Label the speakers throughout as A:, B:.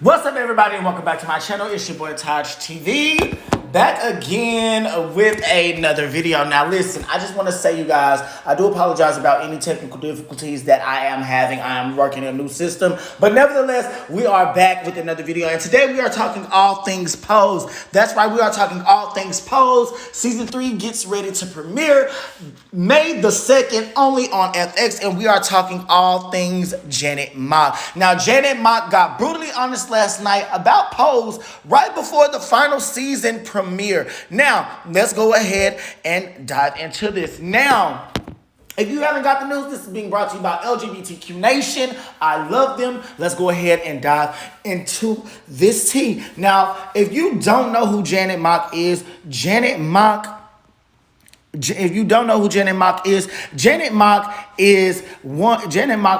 A: What's up, everybody, and welcome back to my channel. It's your boy TajTV, back again with another video. Now listen, I just want to say, you guys, I do apologize about any technical difficulties that I am having. I am working a new system, but nevertheless, we are back with another video, and today we are talking all things Pose. That's right, we are talking all things Pose. Season 3 gets ready to premiere May the 2nd, only on FX, and we are talking all things Janet Mock. Now, Janet Mock got brutally honest last night about Pose right before the final season premiere. Now, let's go ahead and dive into this. Now, if you haven't got the news, this is being brought to you by LGBTQ Nation. I love them. Let's go ahead and dive into this tea. Now, if you don't know who Janet Mock is, Janet Mock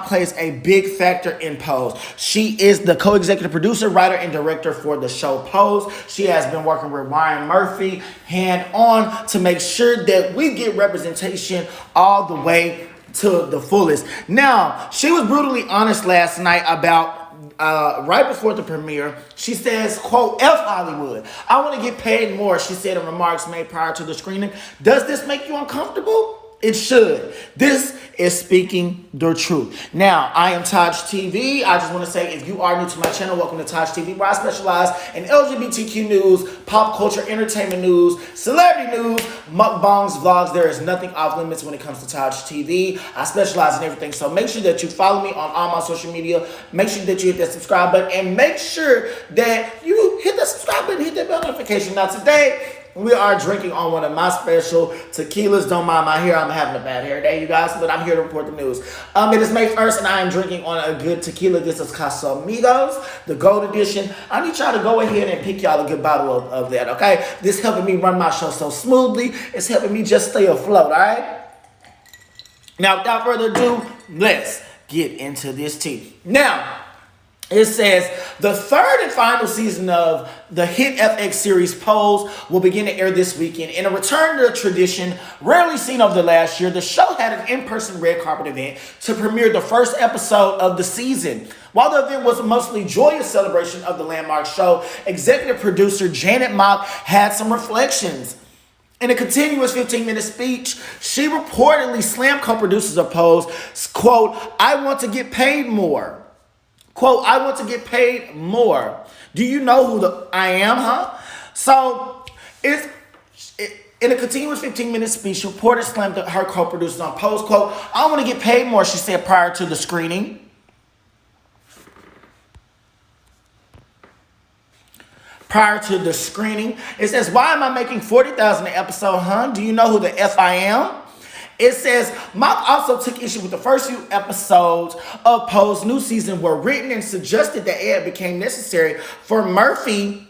A: plays a big factor in Pose. She is the co-executive producer, writer, and director for the show Pose. She has been working with Ryan Murphy hand on to make sure that we get representation all the way to the fullest. Now, she was brutally honest last night about right before the premiere. She says, quote, "F Hollywood. I want to get paid more," she said in remarks made prior to the screening. Does this make you uncomfortable? It should. This is speaking the truth. Now, I am TajTV. I just want to say, if you are new to my channel, welcome to TajTV, where I specialize in LGBTQ news, pop culture, entertainment news, celebrity news, mukbangs, vlogs. There is nothing off limits when it comes to TajTV. I specialize in everything. So make sure that you follow me on all my social media. Make sure that you hit that subscribe button, and make sure that you hit that subscribe button, hit that bell notification. Now, today, we are drinking on one of my special tequilas. Don't mind my hair. I'm having a bad hair day, you guys, but I'm here to report the news. It is May 1st, and I am drinking on a good tequila. This is Casamigos, the gold edition. I need y'all to go ahead and pick y'all a good bottle of that, okay? This is helping me run my show so smoothly. It's helping me just stay afloat, all right? Now, without further ado, let's get into this tea. Now, it says the third and final season of the hit FX series Pose will begin to air this weekend. In a return to a tradition rarely seen over the last year, the show had an in-person red carpet event to premiere the first episode of the season. While the event was a mostly joyous celebration of the landmark show, executive producer Janet Mock had some reflections. In a continuous 15-minute speech, she reportedly slammed co-producers of Pose, quote, "I want to get paid more." Quote, "I want to get paid more. Do you know who I am, huh?" So, in a continuous 15-minute speech, she reported slammed her co-producers on Pose. Quote, "I want to get paid more," she said prior to the screening. It says, "Why am I making $40,000 an episode, huh? Do you know who the F I am?" It says, Mock also took issue with the first few episodes of Pose's new season were written and suggested that it became necessary for Murphy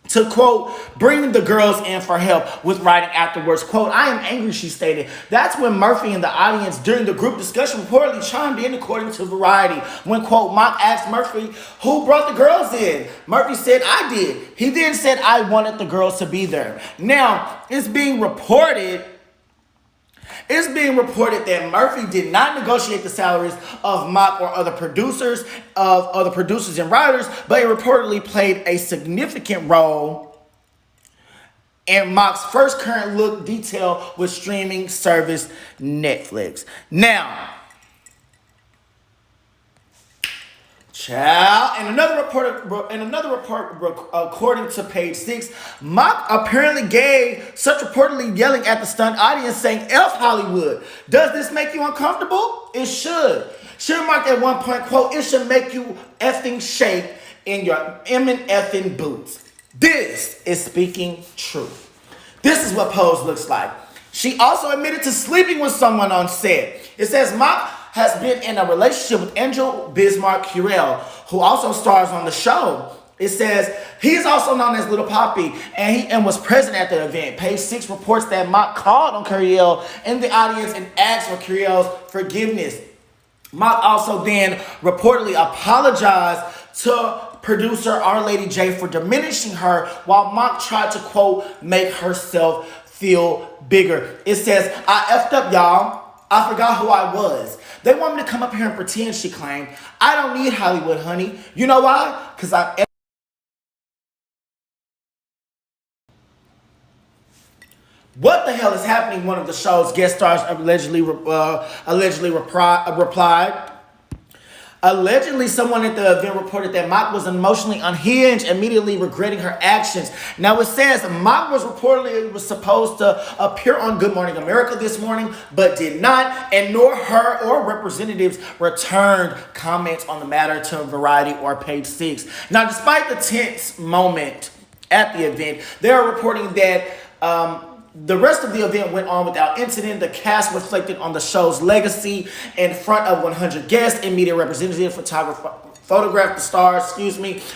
A: to, quote, "bring the girls in for help with writing afterwards." Quote, "I am angry," she stated. That's when Murphy and the audience during the group discussion reportedly chimed in, according to Variety. When, quote, Mock asked Murphy who brought the girls in, Murphy said, "I did." He then said, "I wanted the girls to be there." Now, it's being reported that Murphy did not negotiate the salaries of Mock or other producers and writers, but it reportedly played a significant role in Mock's first current look detail with streaming service Netflix. Now, child, in another report, according to Page 6, Mock apparently gave such reportedly yelling at the stunned audience, saying, "F Hollywood. Does this make you uncomfortable? It should." She remarked at one point, quote, "It should make you effing shake in your effing boots." This is speaking truth. This is what Pose looks like. She also admitted to sleeping with someone on set. It says Mock has been in a relationship with Angel Bismark Curiel, who also stars on the show. It says he's also known as Little Poppy, and was present at the event. Page 6 reports that Mock called on Curiel in the audience and asked for Curiel's forgiveness. Mock also then reportedly apologized to producer Our Lady J for diminishing her, while Mock tried to, quote, make herself feel bigger. It says, "I effed up, y'all. I forgot who I was. They want me to come up here and pretend, she claimed. I don't need Hollywood, honey. You know why? Because what the hell is happening? One of the show's guest stars allegedly replied. Allegedly, someone at the event reported that Mock was emotionally unhinged, immediately regretting her actions. Now it says Mock was supposed to appear on Good Morning America this morning, but did not, and nor her or representatives returned comments on the matter to Variety or Page Six. Now, despite the tense moment at the event, they are reporting that the rest of the event went on without incident. The cast reflected on the show's legacy in front of 100 guests and media representatives. Photographed the stars,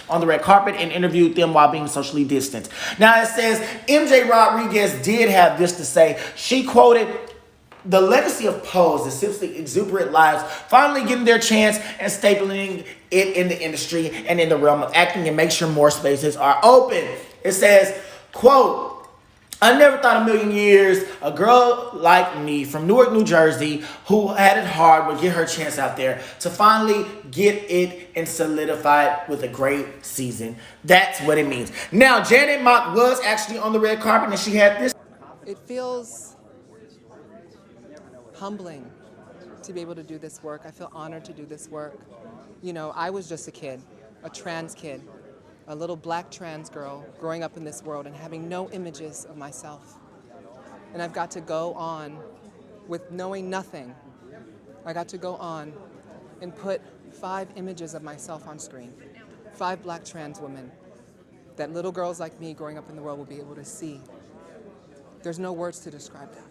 A: on the red carpet and interviewed them while being socially distanced. Now it says MJ Rodriguez did have this to say. She quoted, "The legacy of Pose, the simply exuberant lives, finally getting their chance and stapling it in the industry and in the realm of acting and make sure more spaces are open." It says, quote, "I never thought a million years a girl like me from Newark, New Jersey, who had it hard, would get her chance out there to finally get it and solidify it with a great season." That's what it means. Now, Janet Mock was actually on the red carpet and she had this.
B: It feels humbling to be able to do this work. I feel honored to do this work. You know, I was just a kid, a trans kid, a little black trans girl growing up in this world and having no images of myself. And I've got to go on with knowing nothing. I got to go on and put 5 images of myself on screen. 5 black trans women that little girls like me growing up in the world will be able to see. There's no words to describe that.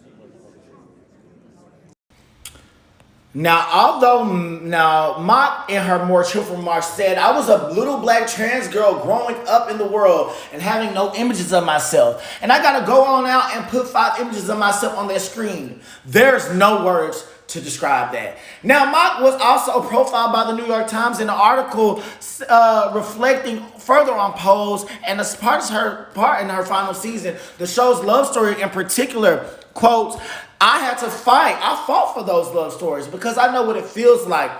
A: Now, although Mock in her more cheerful remarks said, "I was a little black trans girl growing up in the world and having no images of myself. And I got to go on out and put 5 images of myself on that screen." There's no words to describe that. Now, Mock was also profiled by the New York Times in an article reflecting further on Pose and as part of her part in her final season. The show's love story in particular, quote, "I had to fight. I fought for those love stories because I know what it feels like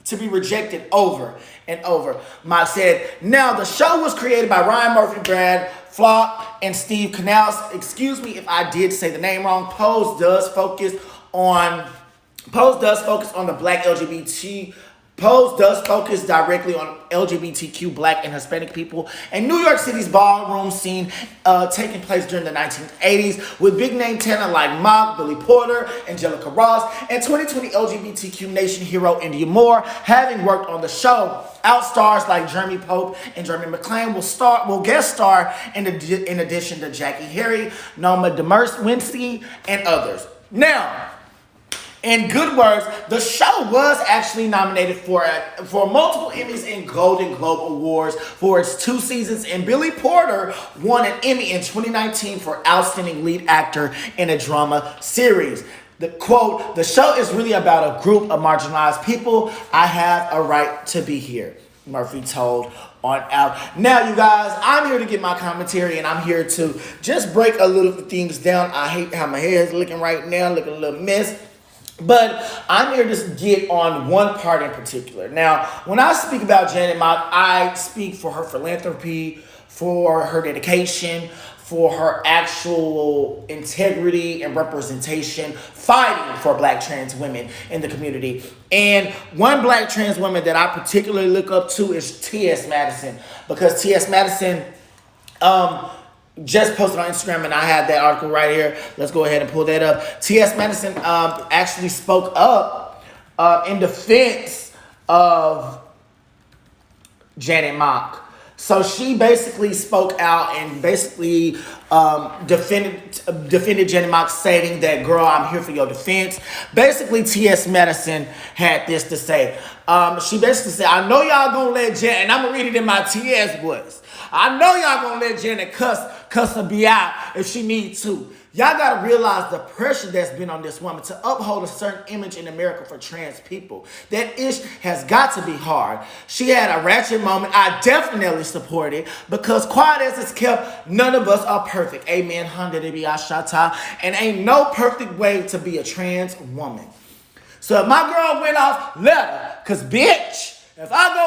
A: to be rejected over and over," Mock said. Now, the show was created by Ryan Murphy, Brad Flock, and Steve Canals. Excuse me if I did say the name wrong. Pose does focus on the black LGBT. Pose does focus directly on LGBTQ, black and Hispanic people, and New York City's ballroom scene taking place during the 1980s with big name talent like Mock, Billy Porter, Angelica Ross, and 2020 LGBTQ nation hero India Moore. Having worked on the show, out stars like Jeremy Pope and Jeremy McClain will guest star in addition to Jackie Harry, Noma Demerswinsky, and others. Now, in good words, the show was actually nominated for multiple Emmys and Golden Globe Awards for its 2 seasons, and Billy Porter won an Emmy in 2019 for Outstanding Lead Actor in a Drama Series. The quote, "The show is really about a group of marginalized people. I have a right to be here," Murphy told on out. Now, you guys, I'm here to get my commentary and I'm here to just break a little things down. I hate how my hair is looking right now, looking a little mess. But I'm here to get on one part in particular. Now, when I speak about Janet Mock, I speak for her philanthropy, for her dedication, for her actual integrity and representation, fighting for black trans women in the community. And one black trans woman that I particularly look up to is T.S. Madison, because T.S. Madison just posted on Instagram, and I had that article right here. Let's go ahead and pull that up. T.S. Madison actually spoke up in defense of Janet Mock. So she basically spoke out and basically defended Janet Mock, stating that, "Girl, I'm here for your defense." Basically, T.S. Madison had this to say. She basically said, "I know y'all gonna let Janet," and I'm gonna read it in my T.S. voice. "I know y'all gonna let Janet cuss her be out if she needs to. Y'all gotta realize the pressure that's been on this woman to uphold a certain image in America for trans people. That ish has got to be hard. She had a ratchet moment. I definitely support it because quiet as it's kept, none of us are perfect. Amen. And ain't no perfect way to be a trans woman." So if my girl went off, let her. Because, bitch, if I go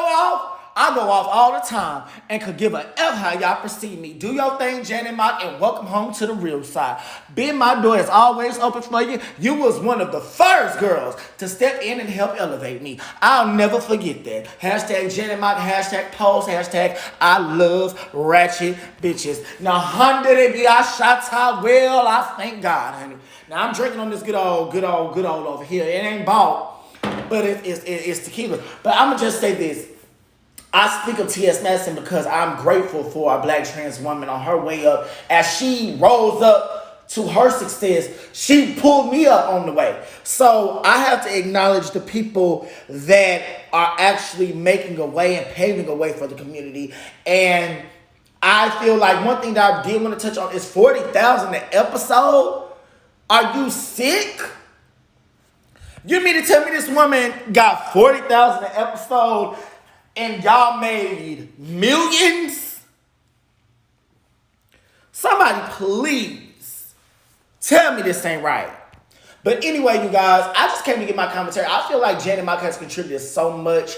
A: off all the time and could give a F how y'all perceive me. Do your thing, Janet Mock, and welcome home to the real side. Bitch, my door is always open for you. You was one of the first girls to step in and help elevate me. I'll never forget that. Hashtag Janet Mock, hashtag post, hashtag I love ratchet bitches. Now, hundred be I shot out well, I thank God, honey. Now, I'm drinking on this good old over here. It ain't bought, but it's tequila. But I'm going to just say this. I speak of T.S. Madison because I'm grateful for a black trans woman on her way up. As she rolls up to her success, she pulled me up on the way. So I have to acknowledge the people that are actually making a way and paving a way for the community. And I feel like one thing that I did want to touch on is 40,000 an episode. Are you sick? You mean to tell me this woman got 40,000 an episode and y'all made millions? Somebody please tell me this ain't right. But anyway, you guys, I just came to get my commentary. I feel like Janet Mock has contributed so much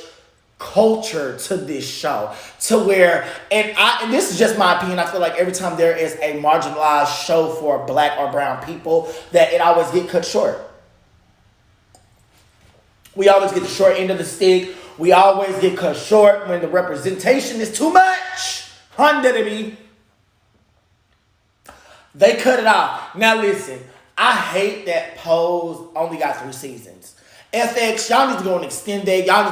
A: culture to this show to where, and this is just my opinion, I feel like every time there is a marginalized show for black or brown people, that it always get cut short. We always get the short end of the stick. We always get cut short when the representation is too much. They cut it off. Now listen, I hate that Pose only got 3 seasons. FX, y'all need to go and extend that. Y'all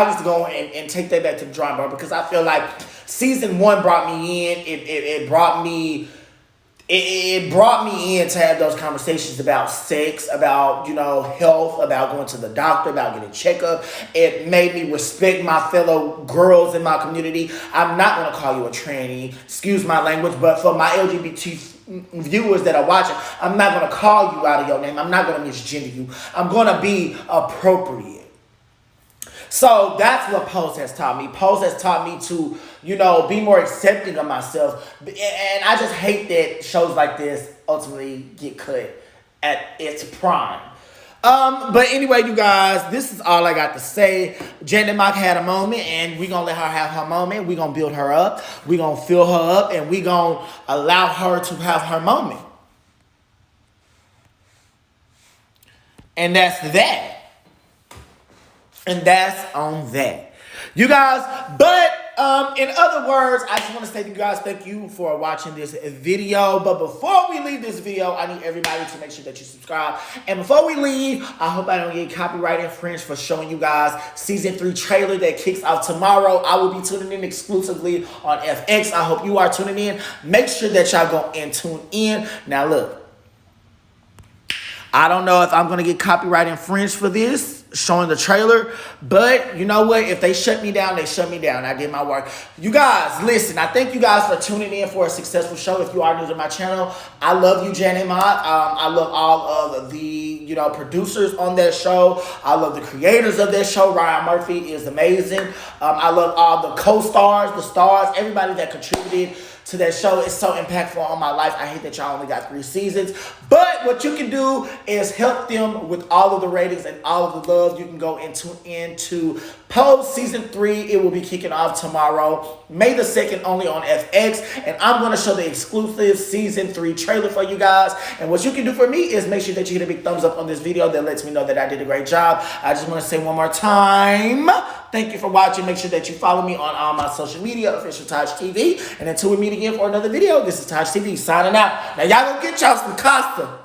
A: need to go and take that back to the drawing board, because I feel like season 1 brought me in. It brought me in to have those conversations about sex, about, health, about going to the doctor, about getting a checkup. It made me respect my fellow girls in my community. I'm not going to call you a tranny, excuse my language, but for my LGBT viewers that are watching, I'm not going to call you out of your name. I'm not going to misgender you. I'm going to be appropriate. So that's what Pose has taught me. Pose has taught me to, be more accepting of myself. And I just hate that shows like this ultimately get cut at its prime. But anyway, you guys, this is all I got to say. Janet Mock had a moment, and we're going to let her have her moment. We're going to build her up. We're going to fill her up, and we're going to allow her to have her moment. And that's that. And that's on that. You guys, but in other words, I just want to say to you guys, thank you for watching this video. But before we leave this video, I need everybody to make sure that you subscribe. And before we leave, I hope I don't get copyright infringed for showing you guys season 3 trailer that kicks off tomorrow. I will be tuning in exclusively on FX. I hope you are tuning in. Make sure that y'all go and tune in. Now look, I don't know if I'm going to get copyright infringed for this, showing the trailer. But you know what? If they shut me down, they shut me down. I did my work. You guys, listen, I thank you guys for tuning in for a successful show. If you are new to my channel, I love you, Janet Mock. I love all of the, producers on that show. I love the creators of that show. Ryan Murphy is amazing. I love all the co-stars, the stars, everybody that contributed to that show. Is so impactful on my life. I hate that y'all only got 3 seasons. But what you can do is help them with all of the ratings and all of the love. You can go into Pose season 3. It will be kicking off tomorrow, May the 2nd, only on FX. And I'm going to show the exclusive season 3 trailer for you guys. And what you can do for me is make sure that you hit a big thumbs up on this video. That lets me know that I did a great job. I just want to say one more time, thank you for watching. Make sure that you follow me on all my social media, OfficialTajTV. And until we meet again for another video, this is TajTV signing out. Now, y'all go get y'all some Costa.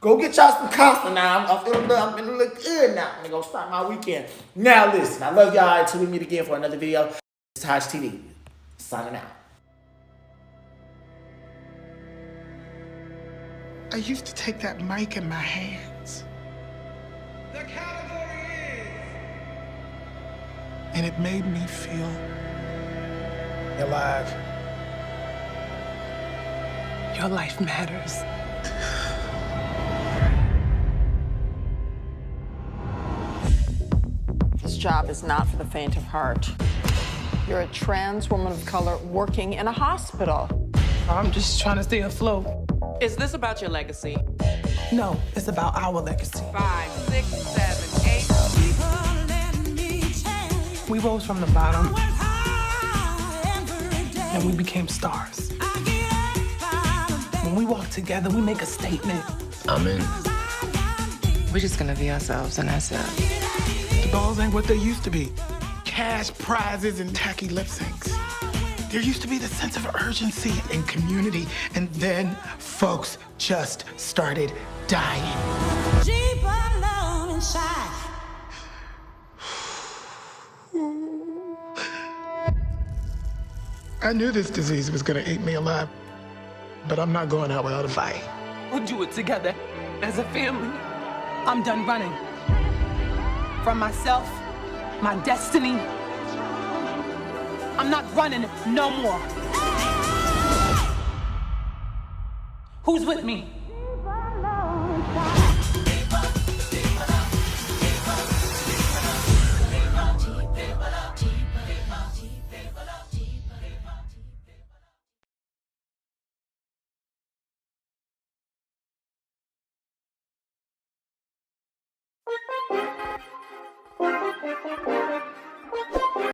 A: Go get y'all some Costa now. I'm feeling look good now. I'm going to go start my weekend. Now, listen, I love y'all. Until we meet again for another video, this is TajTV signing out.
C: I used to take that mic in my hands.
D: The category is...
C: And it made me feel alive. Your life matters.
E: This job is not for the faint of heart. You're a trans woman of color working in a hospital.
C: I'm just trying to stay afloat.
F: Is this about your legacy?
C: No, it's about our legacy.
F: 5, 6, 7, 8.
C: We rose from the bottom, and we became stars. When we walk together, we make a statement.
F: I'm in.
B: We're just gonna be ourselves, and that's it.
C: The balls ain't what they used to be. Cash prizes and tacky lip syncs. There used to be the sense of urgency and community, and then folks just started dying.
G: Deep alone inside.
C: I knew this disease was gonna eat me alive, but I'm not going out without a fight.
H: We'll do it together as a family. I'm done running from myself, my destiny. I'm not running no more. Who's with me?